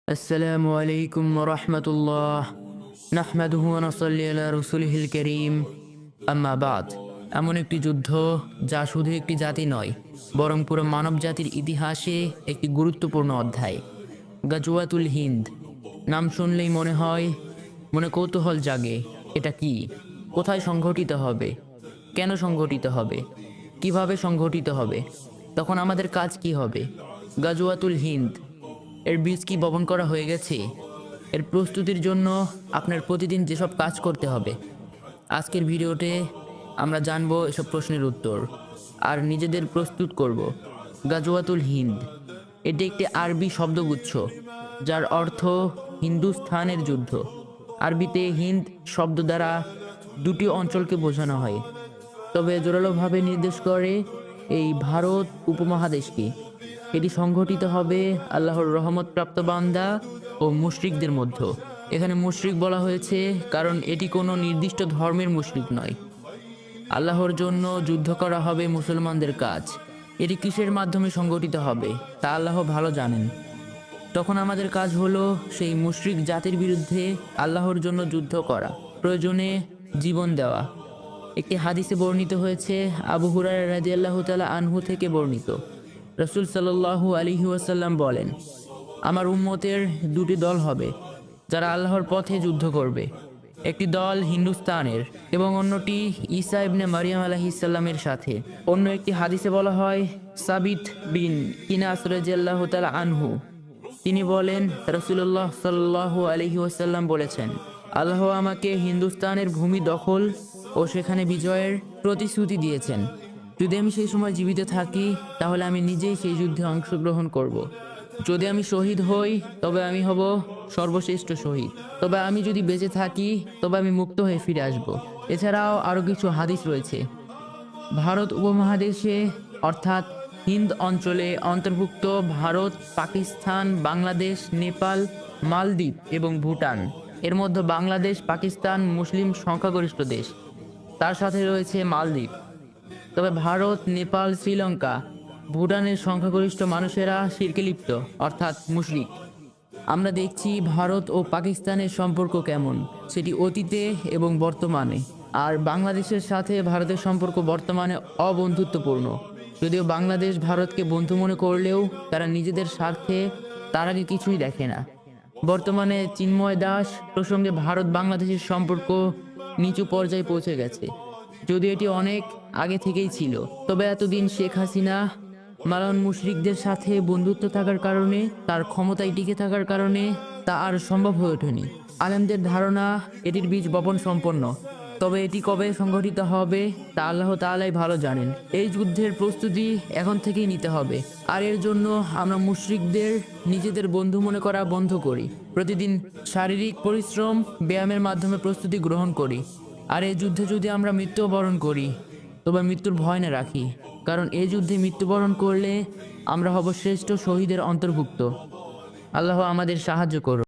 আসসালামু আলাইকুম রহমতুল্লাহ নাহমাদুহু ওয়া নুসাল্লি আলা রাসূলিহিল কারীম আম্মা বাদ। এমন একটি যুদ্ধ যা শুধু একটি জাতি নয়, বরং পুরো মানব জাতির ইতিহাসে একটি গুরুত্বপূর্ণ অধ্যায়। গাজওয়াতুল হিন্দ নাম শুনলেই মনে কৌতূহল জাগে। এটা কি? কোথায় সংঘটিত হবে? কেন সংঘটিত হবে? কিভাবে সংঘটিত হবে? তখন আমাদের কাজ কি হবে? গাজওয়াতুল হিন্দ এর বীজ কি বপন করা হয়ে গেছে? এর প্রস্তুতির জন্য আপনার প্রতিদিন যেসব কাজ করতে হবে, আজকের ভিডিওতে আমরা জানবো এসব প্রশ্নের উত্তর আর নিজেদের প্রস্তুত করব। গাজওয়াতুল হিন্দ এটি একটি আরবি শব্দগুচ্ছ যার অর্থ হিন্দুস্থানের যুদ্ধ। আরবিতে হিন্দ শব্দ দ্বারা দুটি অঞ্চলকে বোঝানো হয়, তবে জোরালোভাবে নির্দেশ করে এই ভারত উপমহাদেশকে। এটি সংঘটিত হবে আল্লাহর রহমত প্রাপ্ত বান্দা ও মুশরিকদের মধ্যে। এখানে মুশরিক বলা হয়েছে কারণ এটি কোনো নির্দিষ্ট ধর্মের মুশরিক নয়। আল্লাহর জন্য যুদ্ধ করা হবে মুসলমানদের কাজ। এটি কিসের মাধ্যমে সংঘটিত হবে তা আল্লাহ ভালো জানেন। তখন আমাদের কাজ হলো সেই মুশরিক জাতির বিরুদ্ধে আল্লাহর জন্য যুদ্ধ করা, প্রয়োজনে জীবন দেওয়া। একটি হাদিসে বর্ণিত হয়েছে, আবু হুরায়রা রাদিয়াল্লাহু তাআলা আনহু থেকে বর্ণিত, রাসূল সাল্লাল্লাহু আলাইহি ওয়াসাল্লাম বলেন, আমার উম্মতের দুটি দল হবে যারা আল্লাহর পথে যুদ্ধ করবে। একটি দল হিন্দুস্তানের এবং অন্যটি ঈসা ইবনে মারিয়াম আলাইহিস সালামের সাথে। অন্য একটি হাদিসে বলা হয়, সাবিত বিন কিনাস রাদিয়াল্লাহু তাআলা আনহু তিনি বলেন, রাসূলুল্লাহ সাল্লাল্লাহু আলাইহি ওয়াসাল্লাম বলেছেন, আল্লাহ আমাকে হিন্দুস্তানের ভূমি দখল ও সেখানে বিজয়ের প্রতিশ্রুতি দিয়েছেন। যদি আমি সেই সময় জীবিত থাকি তাহলে আমি নিজেই সেই যুদ্ধে অংশগ্রহণ করব। যদি আমি শহীদ হই তবে আমি হব সর্বশ্রেষ্ঠ শহীদ। তবে আমি যদি বেঁচে থাকি তবে আমি মুক্ত হয়ে ফিরে আসব। এছাড়াও আরও কিছু হাদিস রয়েছে। ভারত উপমহাদেশে অর্থাৎ হিন্দ অঞ্চলে অন্তর্ভুক্ত ভারত, পাকিস্তান, বাংলাদেশ, নেপাল, মালদ্বীপ এবং ভুটান। এর মধ্যে বাংলাদেশ, পাকিস্তান মুসলিম সংখ্যাগরিষ্ঠ দেশ, তার সাথে রয়েছে মালদ্বীপ। তবে ভারত, নেপাল, শ্রীলঙ্কা, ভুটানের সংখ্যাগরিষ্ঠ মানুষেরা শিরকে লিপ্ত অর্থাৎ মুশরিক। আমরা দেখছি ভারত ও পাকিস্তানের সম্পর্ক কেমন, সেটি অতীতে এবং বর্তমানে। আর বাংলাদেশের সাথে ভারতের সম্পর্ক বর্তমানে অবন্ধুত্বপূর্ণ। যদিও বাংলাদেশ ভারতকে বন্ধু মনে করলেও তারা নিজেদের স্বার্থে তারা কিছুই দেখে না। বর্তমানে চিন্ময় দাস প্রসঙ্গে ভারত বাংলাদেশের সম্পর্ক নিচু পর্যায়ে পৌঁছে গেছে, যদিও এটি অনেক আগে থেকেই ছিল। তবে এতদিন শেখ হাসিনা মালান মুশরিকদের সাথে বন্ধুত্ব থাকার কারণে, তার ক্ষমতায় টিকে থাকার কারণে তা আর সম্ভব হয়ে ওঠেনি। আলেমদের ধারণা এটির বীজ বপন সম্পন্ন, তবে এটি কবে সংঘটিত হবে তা আল্লাহ তাআলাই ভালো জানেন। এই যুদ্ধের প্রস্তুতি এখন থেকেই নিতে হবে, আর এর জন্য আমরা মুশরিকদের নিজেদের বন্ধু মনে করা বন্ধ করি। প্রতিদিন শারীরিক পরিশ্রম, ব্যায়ামের মাধ্যমে প্রস্তুতি গ্রহণ করি। আর এই যুদ্ধে যদি আমরা মৃত্যুবরণ করি তবে মৃত্যুর ভয় না রাখি, কারণ এই যুদ্ধে মৃত্যুবরণ করলে আমরা হব শ্রেষ্ঠ শহীদের অন্তর্ভুক্ত। আল্লাহ আমাদের সাহায্য করুন।